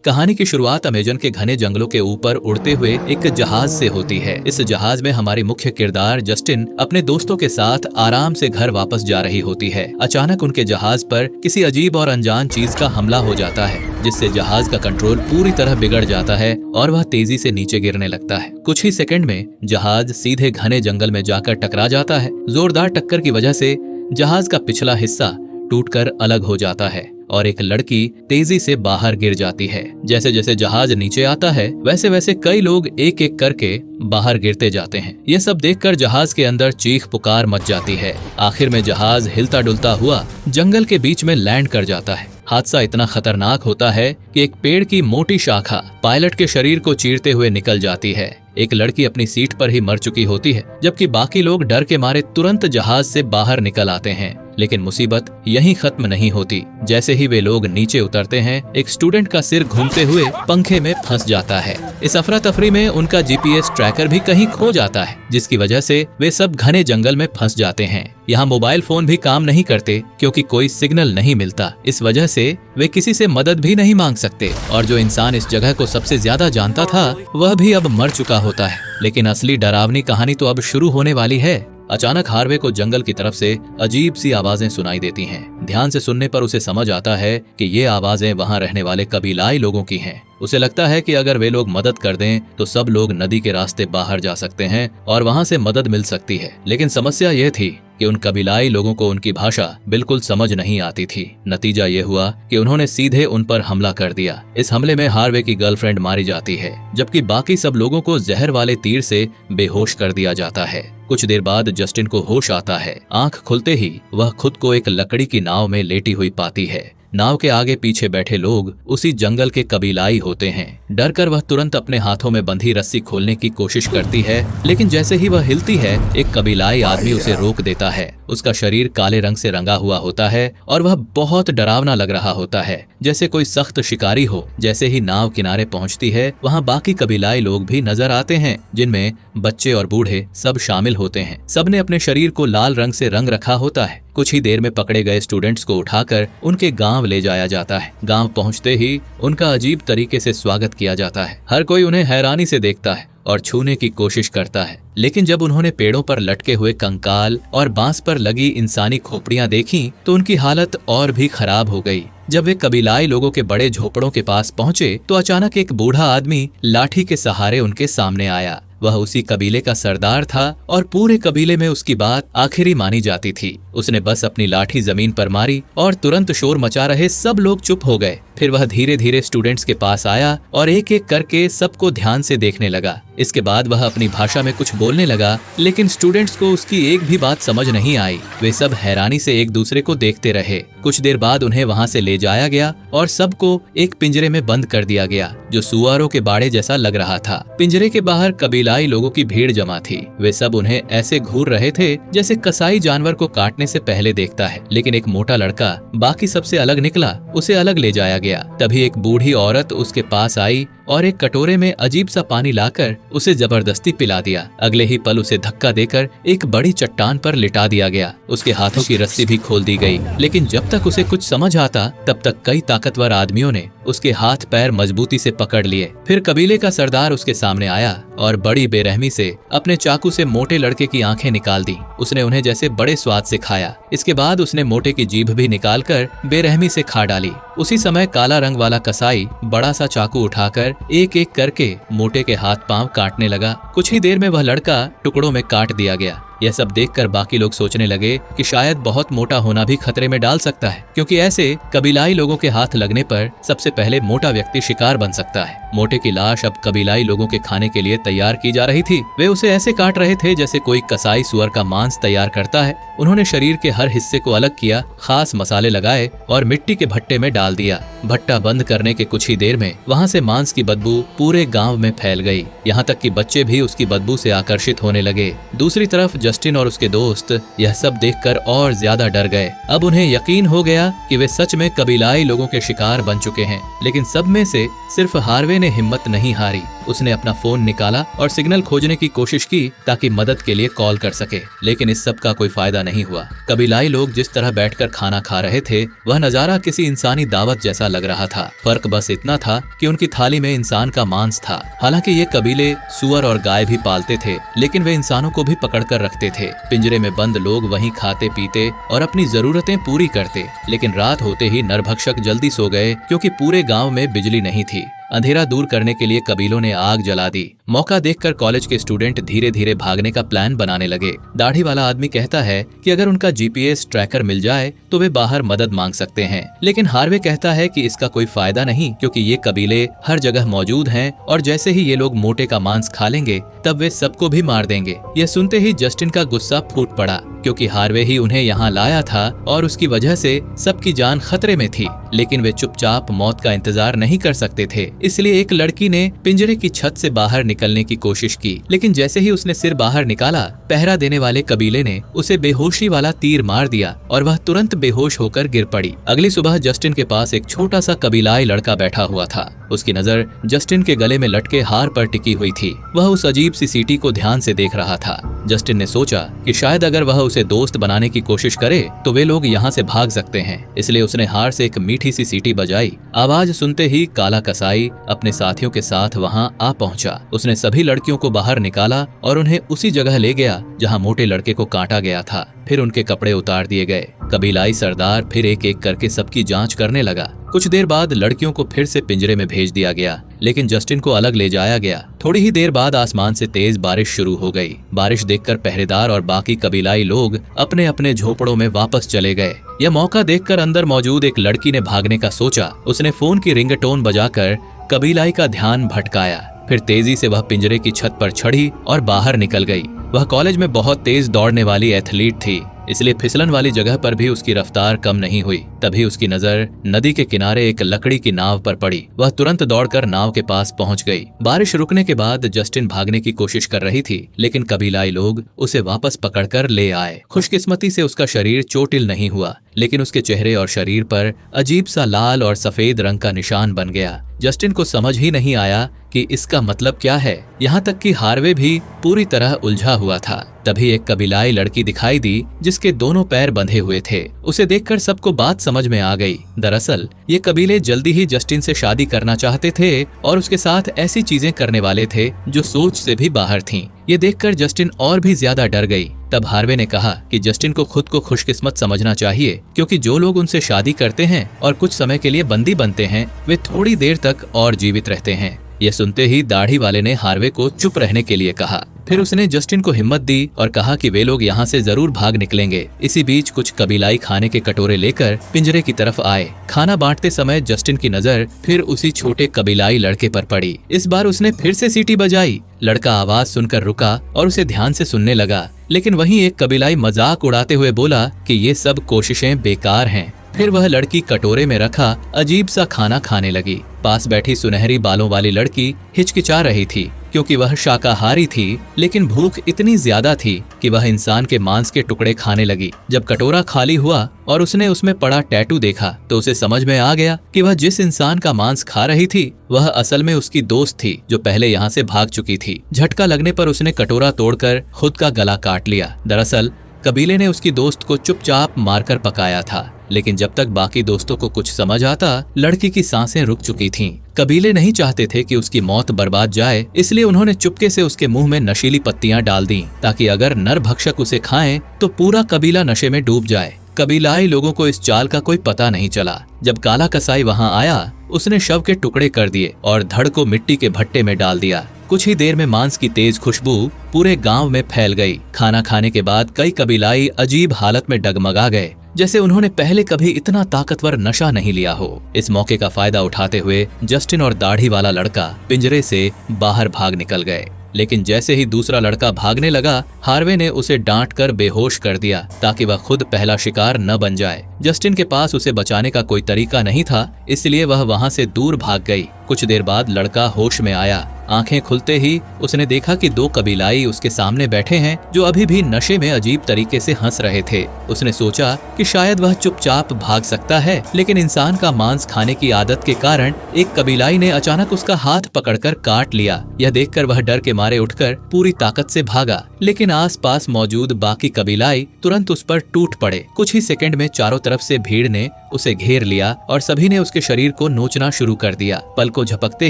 कहानी की शुरुआत अमेजन के घने जंगलों के ऊपर उड़ते हुए एक जहाज से होती है। इस जहाज में हमारी मुख्य किरदार जस्टिन अपने दोस्तों के साथ आराम से घर वापस जा रही होती है। अचानक उनके जहाज पर किसी अजीब और अनजान चीज का हमला हो जाता है, जिससे जहाज का कंट्रोल पूरी तरह बिगड़ जाता है और वह तेजी से नीचे गिरने लगता है। कुछ ही सेकंड में जहाज सीधे घने जंगल में जाकर टकरा जाता है। जोरदार टक्कर की वजह से जहाज का पिछला हिस्सा टूटकर अलग हो जाता है और एक लड़की तेजी से बाहर गिर जाती है। जैसे जैसे जहाज नीचे आता है वैसे वैसे कई लोग एक एक करके बाहर गिरते जाते हैं। ये सब देखकर जहाज के अंदर चीख पुकार मच जाती है। आखिर में जहाज हिलता डुलता हुआ जंगल के बीच में लैंड कर जाता है। हादसा इतना खतरनाक होता है कि एक पेड़ की मोटी शाखा पायलट के शरीर को चीरते हुए निकल जाती है। एक लड़की अपनी सीट पर ही मर चुकी होती है, जबकि बाकी लोग डर के मारे तुरंत जहाज से बाहर निकल आते हैं। लेकिन मुसीबत यहीं खत्म नहीं होती। जैसे ही वे लोग नीचे उतरते हैं, एक स्टूडेंट का सिर घूमते हुए पंखे में फंस जाता है। इस अफरा तफरी में उनका जीपीएस ट्रैकर भी कहीं खो जाता है, जिसकी वजह से वे सब घने जंगल में फंस जाते हैं। यहाँ मोबाइल फोन भी काम नहीं करते क्योंकि कोई सिग्नल नहीं मिलता। इस वजह से वे किसी से मदद भी नहीं मांग सकते और जो इंसान इस जगह को सबसे ज्यादा जानता था वह भी अब मर चुका होता है। लेकिन असली डरावनी कहानी तो अब शुरू होने वाली है। अचानक हार्वे को जंगल की तरफ से अजीब सी आवाजें सुनाई देती हैं। ध्यान से सुनने पर उसे समझ आता है कि ये आवाजें वहां रहने वाले कबीलाई लोगों की हैं। उसे लगता है कि अगर वे लोग मदद कर दें तो सब लोग नदी के रास्ते बाहर जा सकते हैं और वहां से मदद मिल सकती है। लेकिन समस्या यह थी कि उन कबीलाई लोगों को उनकी भाषा बिल्कुल समझ नहीं आती थी। नतीजा ये हुआ कि उन्होंने सीधे उन पर हमला कर दिया। इस हमले में हार्वे की गर्लफ्रेंड मारी जाती है, जबकि बाकी सब लोगों को जहर वाले तीर से बेहोश कर दिया जाता है। कुछ देर बाद जस्टिन को होश आता है। आंख खुलते ही वह खुद को एक लकड़ी की नाव में लेटी हुई पाती है। नाव के आगे पीछे बैठे लोग उसी जंगल के कबीलाई होते हैं। डरकर वह तुरंत अपने हाथों में बंधी रस्सी खोलने की कोशिश करती है, लेकिन जैसे ही वह हिलती है एक कबीलाई आदमी उसे रोक देता है। उसका शरीर काले रंग से रंगा हुआ होता है और वह बहुत डरावना लग रहा होता है, जैसे कोई सख्त शिकारी हो। जैसे ही नाव किनारे पहुंचती है वहां बाकी कबीलाई लोग भी नजर आते हैं, जिनमें बच्चे और बूढ़े सब शामिल होते हैं। सबने अपने शरीर को लाल रंग से रंग रखा होता है। कुछ ही देर में पकड़े गए स्टूडेंट्स को उठाकर उनके गांव ले जाया जाता है। गांव पहुंचते ही उनका अजीब तरीके से स्वागत किया जाता है। हर कोई उन्हें हैरानी से देखता है और छूने की कोशिश करता है। लेकिन जब उन्होंने पेड़ों पर लटके हुए कंकाल और बांस पर लगी इंसानी खोपड़ियां देखी तो उनकी हालत और भी खराब हो गई। जब वे कबीलाई लोगों के बड़े झोपड़ों के पास पहुंचे तो अचानक एक बूढ़ा आदमी लाठी के सहारे उनके सामने आया। वह उसी कबीले का सरदार था और पूरे कबीले में उसकी बात आखिरी मानी जाती थी। उसने बस अपनी लाठी जमीन पर मारी और तुरंत शोर मचा रहे सब लोग चुप हो गए। फिर वह धीरे धीरे स्टूडेंट्स के पास आया और एक एक करके सबको ध्यान से देखने लगा। इसके बाद वह अपनी भाषा में कुछ बोलने लगा, लेकिन स्टूडेंट्स को उसकी एक भी बात समझ नहीं आई। वे सब हैरानी से एक दूसरे को देखते रहे। कुछ देर बाद उन्हें वहां से ले जाया गया और सबको एक पिंजरे में बंद कर दिया गया, जो सुअरों के बाड़े जैसा लग रहा था। पिंजरे के बाहर कबीलाई लोगों की भीड़ जमा थी। वे सब उन्हें ऐसे घूर रहे थे जैसे कसाई जानवर को काटने से पहले देखता है। लेकिन एक मोटा लड़का बाकी सबसे अलग निकला, उसे अलग ले जाया गया। तभी एक बूढ़ी औरत उसके पास आई और एक कटोरे में अजीब सा पानी लाकर उसे जबरदस्ती पिला दिया। अगले ही पल उसे धक्का देकर एक बड़ी चट्टान पर लिटा दिया गया। उसके हाथों की रस्सी भी खोल दी गई। लेकिन जब तक उसे कुछ समझ आता तब तक कई ताकतवर आदमियों ने उसके हाथ पैर मजबूती से पकड़ लिए। फिर कबीले का सरदार उसके सामने आया और बड़ी बेरहमी से अपने चाकू से मोटे लड़के की आंखें निकाल दी। उसने उन्हें जैसे बड़े स्वाद से खाया। इसके बाद उसने मोटे की जीभ भी निकालकर बेरहमी से खा डाली। उसी समय काला रंग वाला कसाई बड़ा सा चाकू उठाकर एक एक करके मोटे के हाथ पांव काटने लगा। कुछ ही देर में वह लड़का टुकड़ों में काट दिया गया। यह सब देखकर बाकी लोग सोचने लगे कि शायद बहुत मोटा होना भी खतरे में डाल सकता है, क्योंकि ऐसे कबीलाई लोगों के हाथ लगने पर सबसे पहले मोटा व्यक्ति शिकार बन सकता है। मोटे की लाश अब कबीलाई लोगों के खाने के लिए तैयार की जा रही थी। वे उसे ऐसे काट रहे थे जैसे कोई कसाई सुअर का मांस तैयार करता है। उन्होंने शरीर के हर हिस्से को अलग किया, खास मसाले लगाए और मिट्टी के भट्टे में डाल दिया। भट्टा बंद करने के कुछ ही देर में वहाँ से मांस की बदबू पूरे गाँव में फैल गई। यहाँ तक कि बच्चे भी उसकी बदबू से आकर्षित होने लगे। दूसरी तरफ जस्टिन और उसके दोस्त यह सब देखकर और ज्यादा डर गए। अब उन्हें यकीन हो गया कि वे सच में कबीलाई लोगों के शिकार बन चुके हैं। लेकिन सब में से सिर्फ हार्वे ने हिम्मत नहीं हारी। उसने अपना फोन निकाला और सिग्नल खोजने की कोशिश की ताकि मदद के लिए कॉल कर सके, लेकिन इस सब का कोई फायदा नहीं हुआ। कबीलाई लोग जिस तरह बैठकर खाना खा रहे थे वह नजारा किसी इंसानी दावत जैसा लग रहा था। फर्क बस इतना था कि उनकी थाली में इंसान का मांस था। हालांकि ये कबीले सुअर और गाय भी पालते थे, लेकिन वे इंसानों को भी पकड़ कर रखते थे। पिंजरे में बंद लोग वहीं खाते पीते और अपनी जरूरतें पूरी करते, लेकिन रात होते ही नरभक्षक जल्दी सो गए क्योंकि पूरे गांव में बिजली नहीं थी। अंधेरा दूर करने के लिए कबीलों ने आग जला दी। मौका देखकर कॉलेज के स्टूडेंट धीरे धीरे भागने का प्लान बनाने लगे। दाढ़ी वाला आदमी कहता है कि अगर उनका जीपीएस ट्रैकर मिल जाए तो वे बाहर मदद मांग सकते हैं, लेकिन हार्वे कहता है कि इसका कोई फायदा नहीं क्योंकि ये कबीले हर जगह मौजूद हैं और जैसे ही ये लोग मोटे का मांस खा लेंगे तब वे सबको भी मार देंगे। यह सुनते ही जस्टिन का गुस्सा फूट पड़ा क्योंकि हार्वे ही उन्हें यहाँ लाया था और उसकी वजह से सबकी जान खतरे में थी, लेकिन वे चुपचाप मौत का इंतजार नहीं कर सकते थे। इसलिए एक लड़की ने पिंजरे की छत से बाहर निकलने की कोशिश की, लेकिन जैसे ही उसने सिर बाहर निकाला पहरा देने वाले कबीले ने उसे बेहोशी वाला तीर मार दिया और वह तुरंत बेहोश होकर गिर पड़ी। अगली सुबह जस्टिन के पास एक छोटा सा कबीलाई लड़का बैठा हुआ था। उसकी नजर जस्टिन के गले में लटके हार पर टिकी हुई थी। वह उस अजीब सी सीटी को ध्यान से देख रहा था। जस्टिन ने सोचा कि शायद अगर वह उसे दोस्त बनाने की कोशिश करे तो वे लोग यहाँ से भाग सकते हैं, इसलिए उसने हार से एक मीठी सी सीटी बजाई। आवाज सुनते ही काला कसाई अपने साथियों के साथ वहां आ पहुंचा। उसने सभी लड़कियों को बाहर निकाला और उन्हें उसी जगह ले गया जहां मोटे लड़के को काटा गया था। फिर उनके कपड़े उतार दिए गए। कबीलाई सरदार फिर एक एक करके सबकी जांच करने लगा। कुछ देर बाद लड़कियों को फिर से पिंजरे में भेज दिया गया, लेकिन जस्टिन को अलग ले जाया गया। थोड़ी ही देर बाद आसमान से तेज बारिश शुरू हो गई। बारिश देखकर पहरेदार और बाकी कबीलाई लोग अपने अपने झोपड़ों में वापस चले गए। यह मौका देखकर अंदर मौजूद एक लड़की ने भागने का सोचा। उसने फोन की रिंगटोन बजाकर कबीलाई का ध्यान भटकाया। फिर तेजी से वह पिंजरे की छत पर चढ़ी और बाहर निकल गई। वह कॉलेज में बहुत तेज दौड़ने वाली एथलीट थी, इसलिए फिसलन वाली जगह पर भी उसकी रफ्तार कम नहीं हुई। तभी उसकी नजर नदी के किनारे एक लकड़ी की नाव पर पड़ी। वह तुरंत दौड़कर नाव के पास पहुंच गई। बारिश रुकने के बाद जस्टिन भागने की कोशिश कर रही थी, लेकिन कबीलाई लोग उसे वापस पकड़कर ले आए। खुशकिस्मती से उसका शरीर चोटिल नहीं हुआ, लेकिन उसके चेहरे और शरीर पर अजीब सा लाल और सफेद रंग का निशान बन गया। जस्टिन को समझ ही नहीं आया कि इसका मतलब क्या है। यहाँ तक कि हार्वे भी पूरी तरह उलझा हुआ था। तभी एक कबीलाई लड़की दिखाई दी जिसके दोनों पैर बंधे हुए थे। उसे देखकर सबको बात समझ में आ गई। दरअसल ये कबीले जल्दी ही जस्टिन से शादी करना चाहते थे और उसके साथ ऐसी चीजें करने वाले थे जो सोच से भी बाहर थीं। ये देखकर जस्टिन और भी ज्यादा डर गई। तब हार्वे ने कहा कि जस्टिन को खुद को खुशकिस्मत समझना चाहिए, क्योंकि जो लोग उनसे शादी करते हैं और कुछ समय के लिए बंदी बनते हैं वे थोड़ी देर तक और जीवित रहते हैं। यह सुनते ही दाढ़ी वाले ने हार्वे को चुप रहने के लिए कहा। फिर उसने जस्टिन को हिम्मत दी और कहा कि वे लोग यहाँ से जरूर भाग निकलेंगे। इसी बीच कुछ कबीलाई खाने के कटोरे लेकर पिंजरे की तरफ आए। खाना बांटते समय जस्टिन की नजर फिर उसी छोटे कबीलाई लड़के पर पड़ी। इस बार उसने फिर से सीटी बजाई। लड़का आवाज सुनकर रुका और उसे ध्यान से सुनने लगा, लेकिन वहीं एक कबीलाई मजाक उड़ाते हुए बोला कि ये सब कोशिशें बेकार हैं। फिर वह लड़की कटोरे में रखा अजीब सा खाना खाने लगी। पास बैठी सुनहरी बालों वाली लड़की हिचकिचा रही थी क्योंकि वह शाकाहारी थी, लेकिन भूख इतनी ज्यादा थी कि वह इंसान के मांस के टुकड़े खाने लगी। जब कटोरा खाली हुआ और उसने उसमें पड़ा टैटू देखा तो उसे समझ में आ गया कि वह जिस इंसान का मांस खा रही थी वह असल में उसकी दोस्त थी जो पहले यहाँ से भाग चुकी थी। झटका लगने पर उसने कटोरा तोड़कर खुद का गला काट लिया। दरअसल कबीले ने उसकी दोस्त को चुपचाप मारकर पकाया था, लेकिन जब तक बाकी दोस्तों को कुछ समझ आता लड़की की सांसें रुक चुकी थीं। कबीले नहीं चाहते थे कि उसकी मौत बर्बाद जाए, इसलिए उन्होंने चुपके से उसके मुंह में नशीली पत्तियां डाल दी ताकि अगर नरभक्षक उसे खाएं तो पूरा कबीला नशे में डूब जाए। कबीलाई लोगों को इस चाल का कोई पता नहीं चला। जब काला कसाई वहां आया उसने शव के टुकड़े कर दिए और धड़ को मिट्टी के भट्टे में डाल दिया। कुछ ही देर में मांस की तेज खुशबू पूरे गांव में फैल गई। खाना खाने के बाद कई कबीलाई अजीब हालत में डगमगा गए, जैसे उन्होंने पहले कभी इतना ताकतवर नशा नहीं लिया हो। इस मौके का फायदा उठाते हुए जस्टिन और दाढ़ी वाला लड़का पिंजरे से बाहर भाग निकल गए, लेकिन जैसे ही दूसरा लड़का भागने लगा हार्वे ने उसे डांट कर बेहोश कर दिया ताकि वह खुद पहला शिकार न बन जाए। जस्टिन के पास उसे बचाने का कोई तरीका नहीं था, इसलिए वह वहां से दूर भाग गई। कुछ देर बाद लड़का होश में आया। आंखें खुलते ही उसने देखा कि दो कबीलाई उसके सामने बैठे हैं जो अभी भी नशे में अजीब तरीके से हंस रहे थे। उसने सोचा कि शायद वह चुपचाप भाग सकता है, लेकिन इंसान का मांस खाने की आदत के कारण एक कबीलाई ने अचानक उसका हाथ पकड़कर काट लिया। यह देखकर वह डर के मारे उठकर पूरी ताकत से भागा, लेकिन आसपास मौजूद बाकी कबीलाई तुरंत उस पर टूट पड़े। कुछ ही सेकंड में चारों तरफ से भीड़ ने उसे घेर लिया और सभी ने उसके शरीर को नोचना शुरू कर दिया। पल को झपकते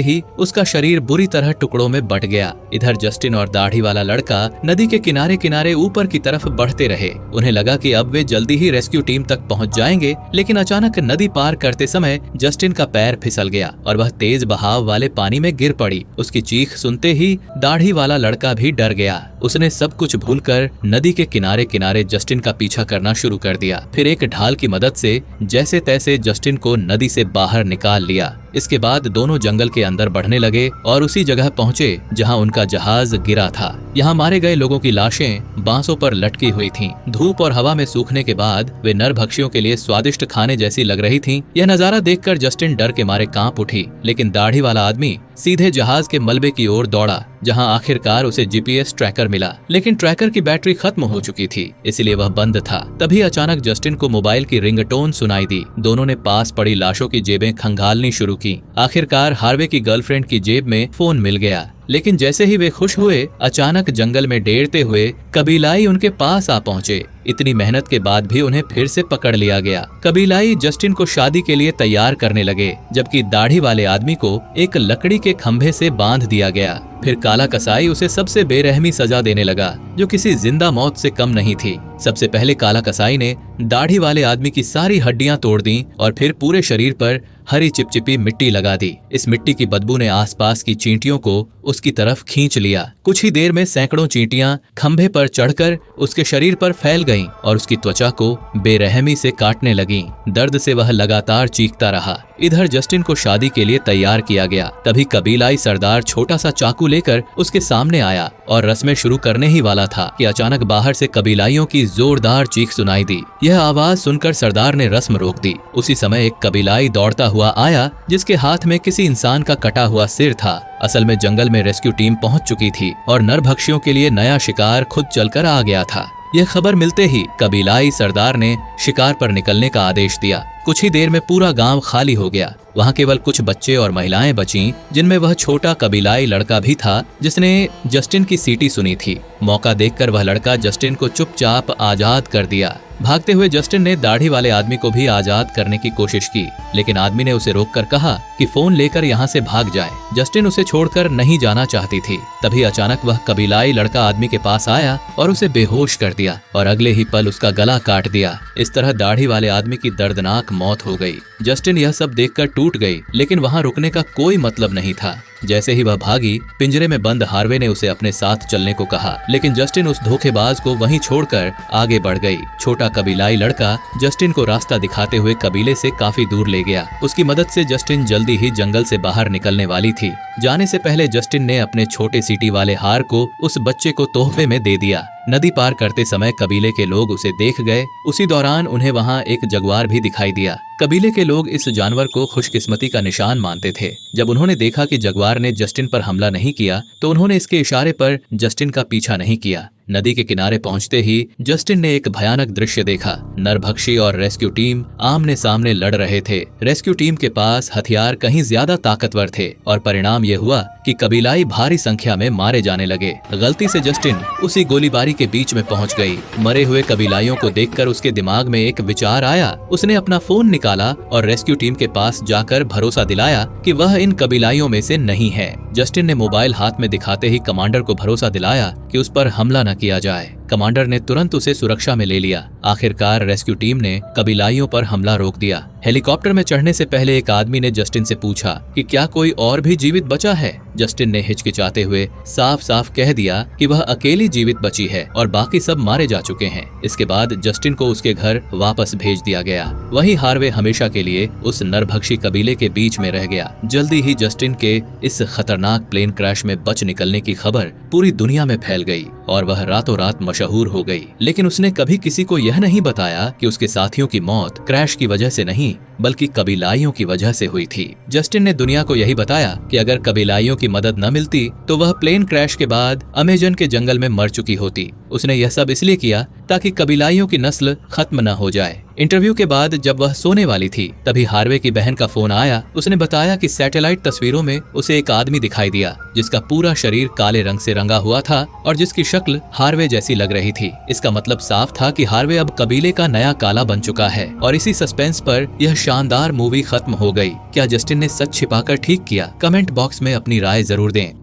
ही उसका शरीर बुरी तरह टुकड़ों में बंट गया। इधर जस्टिन और दाढ़ी वाला लड़का नदी के किनारे किनारे ऊपर की तरफ बढ़ते रहे। उन्हें लगा कि अब वे जल्दी ही रेस्क्यू टीम तक पहुंच जाएंगे, लेकिन अचानक नदी पार करते समय जस्टिन का पैर फिसल गया और वह तेज बहाव वाले पानी में गिर पड़ी। उसकी चीख सुनते ही दाढ़ी वाला लड़का भी डर गया। उसने सब कुछ भूलकर नदी के किनारे किनारे जस्टिन का पीछा करना शुरू कर दिया। फिर एक ढाल की मदद से जैसे तैसे जस्टिन को नदी से बाहर निकाल लिया। इसके बाद दोनों जंगल के अंदर बढ़ने लगे और उसी जगह पहुंचे जहां उनका जहाज गिरा था। यहाँ मारे गए लोगों की लाशें बांसों पर लटकी हुई थीं। धूप और हवा में सूखने के बाद वे नरभक्षियों के लिए स्वादिष्ट खाने जैसी लग रही थीं। यह नजारा देखकर जस्टिन डर के मारे कांप उठी, लेकिन दाढ़ी वाला आदमी सीधे जहाज के मलबे की ओर दौड़ा, जहां आखिरकार उसे जीपीएस ट्रैकर मिला। लेकिन ट्रैकर की बैटरी खत्म हो चुकी थी, इसलिए वह बंद था। तभी अचानक जस्टिन को मोबाइल की रिंगटोन सुनाई दी। दोनों ने पास पड़ी लाशों की जेबें खंगालनी शुरू की। आखिरकार हार्वे की गर्लफ्रेंड की जेब में फोन मिल गया, लेकिन जैसे ही वे खुश हुए, अचानक जंगल में डेरते हुए कबीलाई उनके पास आ पहुंचे। इतनी मेहनत के बाद भी उन्हें फिर से पकड़ लिया गया। कबीलाई जस्टिन को शादी के लिए तैयार करने लगे, जबकि दाढ़ी वाले आदमी को एक लकड़ी के खंभे से बांध दिया गया। फिर काला कसाई उसे सबसे बेरहमी सजा देने लगा, जो किसी जिंदा मौत से कम नहीं थी। सबसे पहले काला कसाई ने दाढ़ी वाले आदमी की सारी हड्डियां तोड़ दी और फिर पूरे शरीर पर हरी चिपचिपी मिट्टी लगा दी। इस मिट्टी की बदबू ने आसपास की चींटियों को उसकी तरफ खींच लिया। कुछ ही देर में सैकड़ों चींटियां खंभे पर चढ़कर उसके शरीर पर फैल गईं और उसकी त्वचा को बेरहमी से काटने लगीं। दर्द से वह लगातार चीखता रहा। इधर जस्टिन को शादी के लिए तैयार किया गया। तभी कबीलाई सरदार छोटा सा चाकू लेकर उसके सामने आया और रस्में शुरू करने ही वाला था कि अचानक बाहर से कबीलाइयों की जोरदार चीख सुनाई दी। यह आवाज सुनकर सरदार ने रस्म रोक दी। उसी समय एक कबीलाई दौड़ता हुआ आया, जिसके हाथ में किसी इंसान का कटा हुआ सिर था। असल में जंगल में रेस्क्यू टीम पहुंच चुकी थी और नरभक्षियों के लिए नया शिकार खुद चलकर आ गया था। यह खबर मिलते ही कबीलाई सरदार ने शिकार पर निकलने का आदेश दिया। कुछ ही देर में पूरा गांव खाली हो गया। वहां केवल कुछ बच्चे और महिलाएं बचीं, जिनमें वह छोटा कबीलाई लड़का भी था जिसने जस्टिन की सीटी सुनी थी। मौका देखकर वह लड़का जस्टिन को चुपचाप आजाद कर दिया। भागते हुए जस्टिन ने दाढ़ी वाले आदमी को भी आजाद करने की कोशिश की, लेकिन आदमी ने उसे रोककर कहा कि फोन लेकर यहाँ से भाग जाए। जस्टिन उसे छोड़कर नहीं जाना चाहती थी। तभी अचानक वह कबीलाई लड़का आदमी के पास आया और उसे बेहोश कर दिया और अगले ही पल उसका गला काट दिया। इस तरह दाढ़ी वाले आदमी की दर्दनाक मौत हो गई। जस्टिन यह सब देखकर टूट गई, लेकिन वहां रुकने का कोई मतलब नहीं था। जैसे ही वह भागी, पिंजरे में बंद हार्वे ने उसे अपने साथ चलने को कहा, लेकिन जस्टिन उस धोखेबाज को वहीं छोड़कर आगे बढ़ गई। छोटा कबीलाई लड़का जस्टिन को रास्ता दिखाते हुए कबीले से काफी दूर ले गया। उसकी मदद से जस्टिन जल्दी ही जंगल से बाहर निकलने वाली थी। जाने से पहले जस्टिन ने अपने छोटे सीटी वाले हार को उस बच्चे को तोहफे में दे दिया। नदी पार करते समय कबीले के लोग उसे देख गए। उसी दौरान उन्हें वहां एक जगुआर भी दिखाई दिया। कबीले के लोग इस जानवर को खुशकिस्मती का निशान मानते थे। जब उन्होंने देखा कि जगुआर ने जस्टिन पर हमला नहीं किया, तो उन्होंने इसके इशारे पर जस्टिन का पीछा नहीं किया। नदी के किनारे पहुंचते ही जस्टिन ने एक भयानक दृश्य देखा। नरभक्षी और रेस्क्यू टीम आमने सामने लड़ रहे थे। रेस्क्यू टीम के पास हथियार कहीं ज्यादा ताकतवर थे और परिणाम यह हुआ कि कबीलाई भारी संख्या में मारे जाने लगे। गलती से जस्टिन उसी गोलीबारी के बीच में पहुंच गई। मरे हुए कबीलाइयों को देखकर उसके दिमाग में एक विचार आया। उसने अपना फोन निकाला और रेस्क्यू टीम के पास जाकर भरोसा दिलाया कि वह इन कबीलाइयों में से नहीं है। जस्टिन ने मोबाइल हाथ में दिखाते ही कमांडर को भरोसा दिलाया कि उस पर हमला न किया जाए। कमांडर ने तुरंत उसे सुरक्षा में ले लिया। आखिरकार रेस्क्यू टीम ने कबीलाइयों पर हमला रोक दिया। हेलीकॉप्टर में चढ़ने से पहले एक आदमी ने जस्टिन से पूछा कि क्या कोई और भी जीवित बचा है। जस्टिन ने हिचकिचाते हुए साफ साफ कह दिया कि वह अकेली जीवित बची है और बाकी सब मारे जा चुके हैं। इसके बाद जस्टिन को उसके घर वापस भेज दिया गया। वहीं हार्वे हमेशा के लिए उस नरभक्षी कबीले के बीच में रह गया। जल्दी ही जस्टिन के इस खतरनाक प्लेन क्रैश में बच निकलने की खबर पूरी दुनिया में फैल गई और वह रातों रात मशहूर हो गई। लेकिन उसने कभी किसी को यह नहीं बताया कि उसके साथियों की मौत क्रैश की वजह से नहीं, बल्कि कबीलाइयों की वजह से हुई थी। जस्टिन ने दुनिया को यही बताया कि अगर कबीलाइयों की मदद न मिलती तो वह प्लेन क्रैश के बाद अमेजन के जंगल में मर चुकी होती। उसने यह सब इसलिए किया ताकि कबीलाइयों की नस्ल खत्म न हो जाए। इंटरव्यू के बाद जब वह सोने वाली थी तभी हार्वे की बहन का फोन आया। उसने बताया कि सैटेलाइट तस्वीरों में उसे एक आदमी दिखाई दिया जिसका पूरा शरीर काले रंग से रंगा हुआ था और जिसकी शक्ल हार्वे जैसी लग रही थी। इसका मतलब साफ था कि हार्वे अब कबीले का नया काला बन चुका है। और इसी सस्पेंस पर यह शानदार मूवी खत्म हो गई। क्या जस्टिन ने सच छिपाकर ठीक किया? कमेंट बॉक्स में अपनी राय जरूर दें।